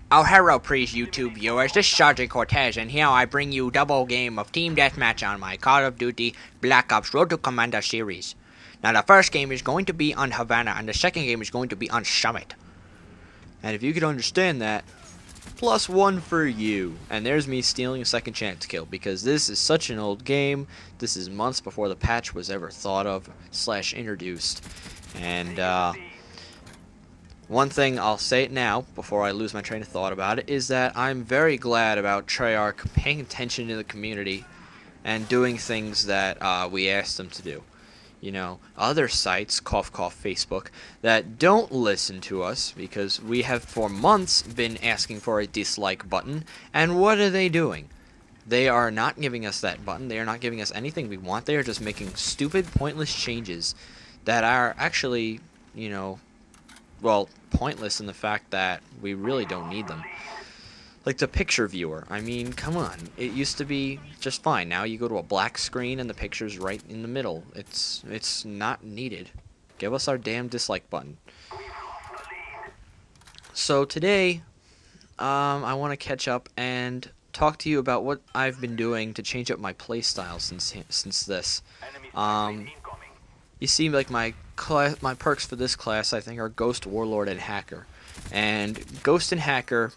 Oh, hello, please, YouTube viewers. This is Sergeant Cortez, and here I bring you double game of Team Deathmatch on my Call of Duty Black Ops Road to Commander series. Now, the first game is going to be on Havana, and the second game is going to be on Summit. And if you could understand that, +1 for you. And there's me stealing a second chance kill, because this is such an old game. This is months before the patch was ever thought of / introduced. And, one thing I'll say it now, before I lose my train of thought about it, is that I'm very glad about Treyarch paying attention to the community and doing things that we asked them to do. You know, other sites, cough cough Facebook, that don't listen to us because we have for months been asking for a dislike button, and what are they doing? They are not giving us that button. They are not giving us anything we want. They are just making stupid, pointless changes that are actually, you know, well, pointless in the fact that we really don't need them. Like the picture viewer. I mean, come on. It used to be just fine. Now you go to a black screen and the picture's right in the middle. It's not needed. Give us our damn dislike button. So today, I want to catch up and talk to you about what I've been doing to change up my playstyle since this. You see, like my perks for this class, I think, are Ghost, Warlord, and Hacker. And Ghost and Hacker,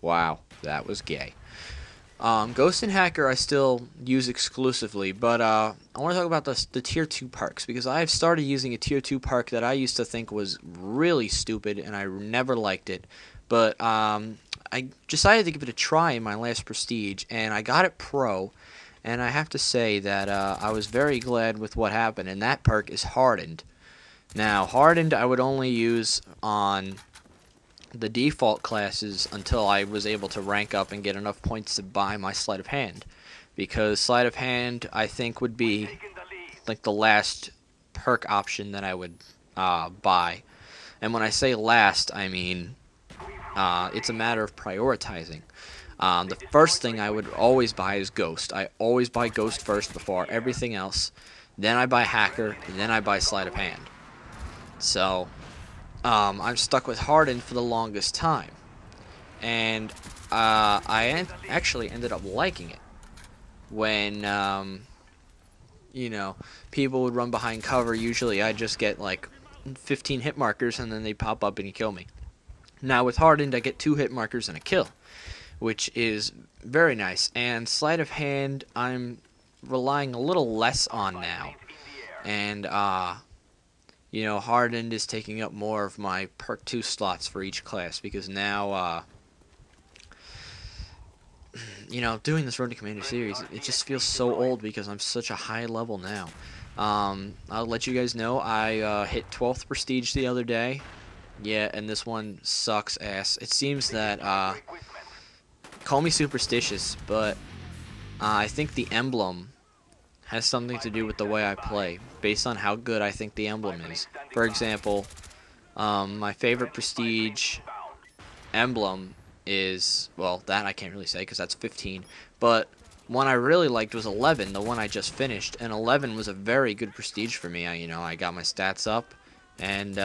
wow, that was gay. Ghost and Hacker I still use exclusively, but I want to talk about the Tier 2 perks, because I have started using a Tier 2 perk that I used to think was really stupid, and I never liked it. But I decided to give it a try in my last Prestige, and I got it Pro. And I have to say that I was very glad with what happened, and that perk is Hardened. Now, Hardened I would only use on the default classes until I was able to rank up and get enough points to buy my Sleight of Hand. Because Sleight of Hand, I think, would be like the last perk option that I would buy. And when I say last, I mean it's a matter of prioritizing. The first thing I would always buy is Ghost. I always buy Ghost first before everything else. Then I buy Hacker, and then I buy Sleight of Hand. So, I'm stuck with Hardened for the longest time. And I actually ended up liking it. When, you know, people would run behind cover, usually I just get like 15 hit markers, and then they pop up and kill me. Now with Hardened, I get 2 hit markers and a kill, which is very nice. And Sleight of Hand, I'm relying a little less on now. And, you know, Hardened is taking up more of my perk 2 slots for each class, because now, you know, doing this Road to Commander series, it just feels so old because I'm such a high level now. I'll let you guys know, I hit 12th Prestige the other day. Yeah, and this one sucks ass. It seems that, call me superstitious, but I think the emblem has something to do with the way I play, based on how good I think the emblem is. For example, my favorite Prestige emblem is, well, that I can't really say because that's 15, but one I really liked was 11, the one I just finished, and 11 was a very good Prestige for me. You know, I got my stats up, and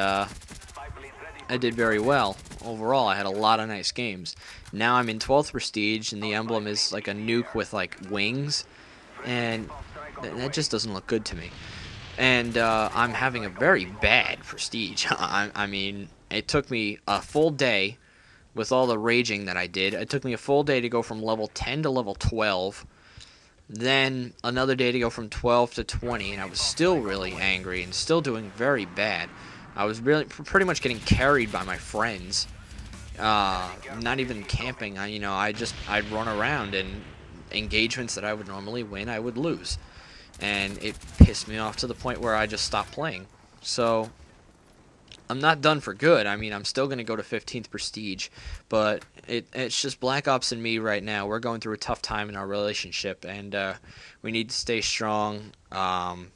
I did very well. Overall, I had a lot of nice games. Now I'm in 12th Prestige, and the emblem is like a nuke with like wings, and that just doesn't look good to me. And I'm having a very bad Prestige. I mean, it took me a full day with all the raging that I did. It took me a full day to go from level 10 to level 12. Then another day to go from 12 to 20, and I was still really angry and still doing very bad. I was really pretty much getting carried by my friends. Not even camping. You know, I'd run around, and engagements that I would normally win, I would lose. And it pissed me off to the point where I just stopped playing. So, I'm not done for good. I mean, I'm still going to go to 15th Prestige, but it's just Black Ops and me right now. We're going through a tough time in our relationship, and we need to stay strong, and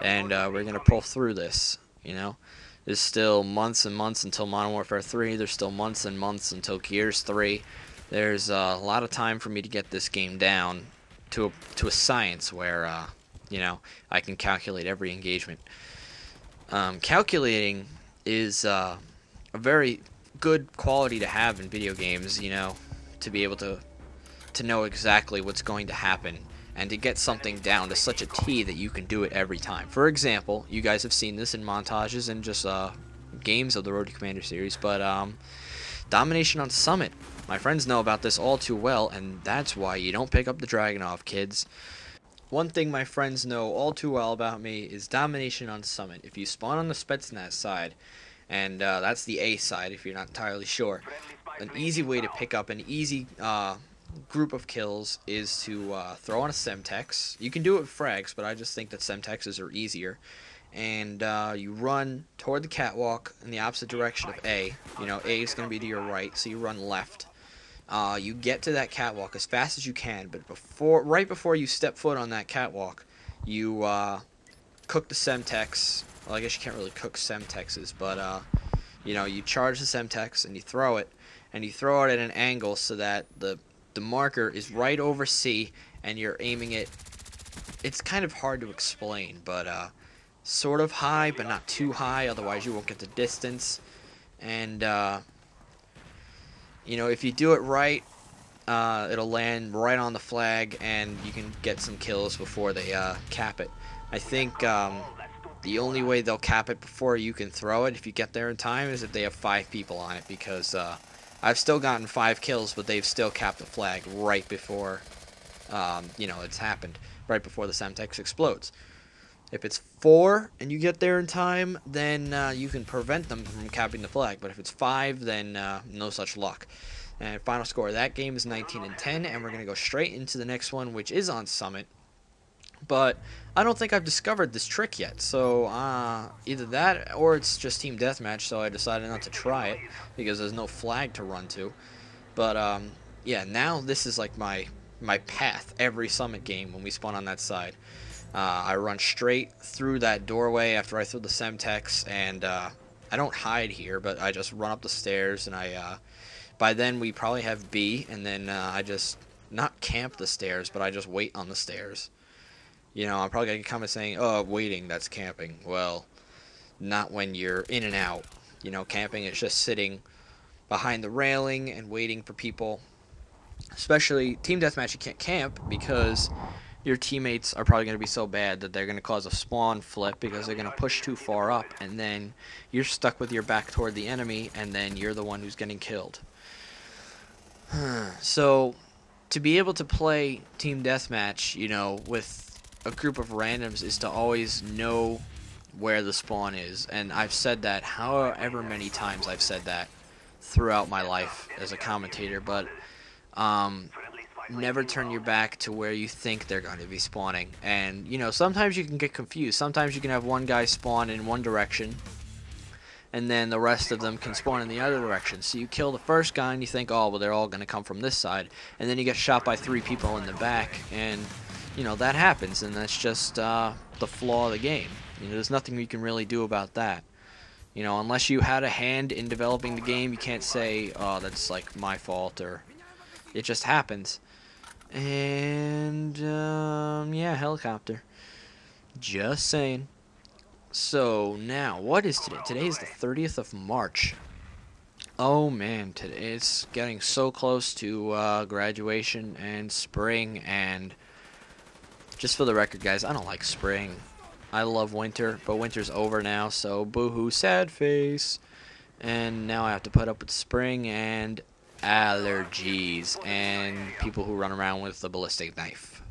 we're going to pull through this. You know, there's still months and months until Modern Warfare 3. There's still months and months until Gears 3. There's a lot of time for me to get this game down to a science where, you know, I can calculate every engagement. Calculating is a very good quality to have in video games, you know, to be able to know exactly what's going to happen and to get something down to such a T that you can do it every time. For example, you guys have seen this in montages and just games of the Road to Commander series, but domination on Summit. My friends know about this all too well, and that's why you don't pick up the Dragunov, kids. One thing my friends know all too well about me is domination on Summit. If you spawn on the Spetsnaz side, and that's the A side if you're not entirely sure, an easy way to pick up an easy group of kills is to throw on a Semtex. You can do it with frags, but I just think that Semtexes are easier. And you run toward the catwalk in the opposite direction of A. You know, A is going to be to your right, so you run left. You get to that catwalk as fast as you can, but right before you step foot on that catwalk, you cook the Semtex. Well, I guess you can't really cook Semtexes, but you know, you charge the Semtex and you throw it at an angle so that the marker is right over C, and you're aiming it. It's kind of hard to explain, but sort of high, but not too high, otherwise you won't get the distance. And you know, if you do it right, it'll land right on the flag, and you can get some kills before they cap it. I think the only way they'll cap it before you can throw it, if you get there in time, is if they have 5 people on it, because I've still gotten 5 kills, but they've still capped the flag right before, you know, it's happened, right before the Semtex explodes. If it's 4 and you get there in time, then you can prevent them from capping the flag. But if it's 5, then no such luck. And final score of that game is 19-10, and we're going to go straight into the next one, which is on Summit. But I don't think I've discovered this trick yet, so either that or it's just Team Deathmatch, so I decided not to try it because there's no flag to run to. But yeah, now this is like my path every Summit game when we spawn on that side. I run straight through that doorway after I throw the Semtex, and I don't hide here, but I just run up the stairs, and by then we probably have B, and then I just, not camp the stairs, but I just wait on the stairs. You know, I'm probably going to comment saying, oh, waiting, that's camping. Well, not when you're in and out. You know, camping is just sitting behind the railing and waiting for people. Especially Team Deathmatch, you can't camp because your teammates are probably going to be so bad that they're going to cause a spawn flip because they're going to push too far up, and then you're stuck with your back toward the enemy, and then you're the one who's getting killed. So, to be able to play Team Deathmatch, you know, with a group of randoms is to always know where the spawn is, and I've said that however many times I've said that throughout my life as a commentator, but never turn your back to where you think they're going to be spawning. And you know, sometimes you can get confused. Sometimes you can have one guy spawn in one direction and then the rest of them can spawn in the other direction. So you kill the first guy and you think, oh well, they're all going to come from this side, and then you get shot by 3 people in the back, and you know, that happens, and that's just the flaw of the game. You know, there's nothing you can really do about that. You know, unless you had a hand in developing the game, you can't say, oh, that's like my fault, or it just happens. And yeah, helicopter. Just saying. So now, what is today? Today is the 30th of March. Oh man, today it's getting so close to graduation and spring, and just for the record, guys, I don't like spring. I love winter, but winter's over now, so boo-hoo, sad face. And now I have to put up with spring and allergies and people who run around with a ballistic knife.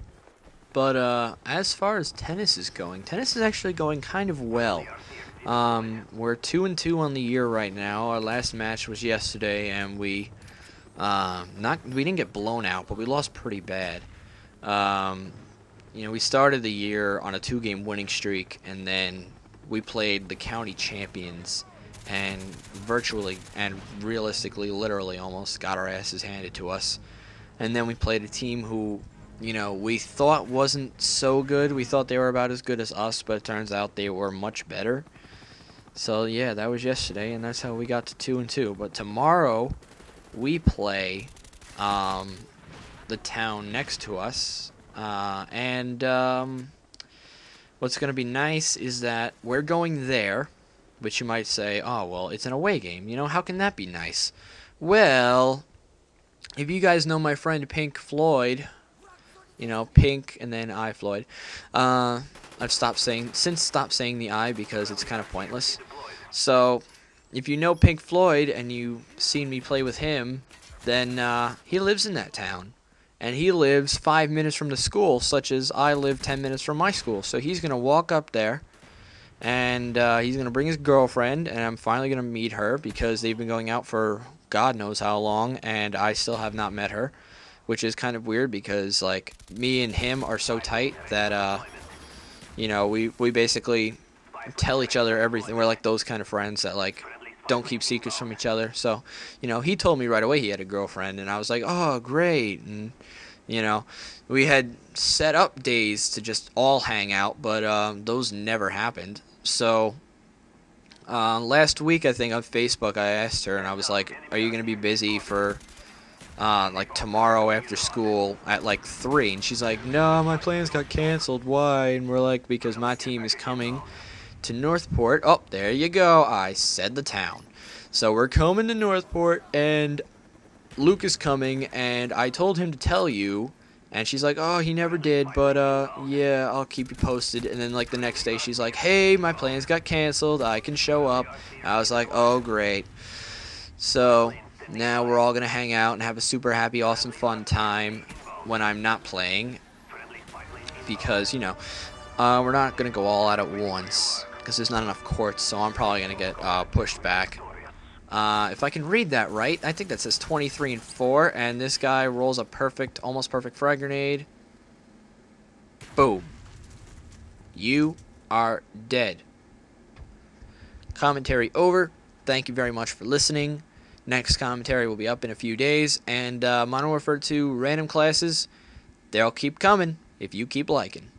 But as far as tennis is going, tennis is actually going kind of well. We're 2-2 on the year right now. Our last match was yesterday, and we didn't get blown out, but we lost pretty bad. You know, we started the year on a 2-game winning streak, and then we played the county champions, and virtually and realistically, literally almost, got our asses handed to us. And then we played a team who, you know, we thought wasn't so good. We thought they were about as good as us, but it turns out they were much better. So yeah, that was yesterday, and that's how we got to 2-2. But tomorrow, we play the town next to us. What's going to be nice is that we're going there, Which you might say, oh, well, it's an away game. You know, how can that be nice? Well, if you guys know my friend Pink Floyd, you know, Pink and then I Floyd, I've stopped saying the I because it's kind of pointless. So, if you know Pink Floyd and you've seen me play with him, then he lives in that town. And he lives 5 minutes from the school, such as I live 10 minutes from my school. So he's going to walk up there, and he's going to bring his girlfriend, and I'm finally going to meet her because they've been going out for God knows how long, and I still have not met her, which is kind of weird because, like, me and him are so tight that, you know, we basically tell each other everything. We're like those kind of friends that, like, don't keep secrets from each other. So, you know, he told me right away he had a girlfriend, and I was like, oh, great. And, you know, we had set up days to just all hang out, but those never happened. So, last week, I think, on Facebook, I asked her, and I was like, are you going to be busy for, like, tomorrow after school at, like, 3? And she's like, no, my plans got canceled. Why? And we're like, because my team is coming to Northport. Oh, there you go. I said the town. So we're coming to Northport, and Luke is coming, and I told him to tell you, and she's like, oh, he never did, but yeah, I'll keep you posted. And then, like, the next day she's like, hey, my plans got canceled, I can show up. And I was like, oh, great. So now we're all gonna hang out and have a super happy, awesome, fun time when I'm not playing, because, you know, we're not gonna go all out at once because there's not enough courts, so I'm probably going to get pushed back. If I can read that right, I think that says 23 and 4, and this guy rolls a perfect, almost perfect frag grenade. Boom. You are dead. Commentary over. Thank you very much for listening. Next commentary will be up in a few days, and Modern Warfare 2 random classes, they'll keep coming if you keep liking.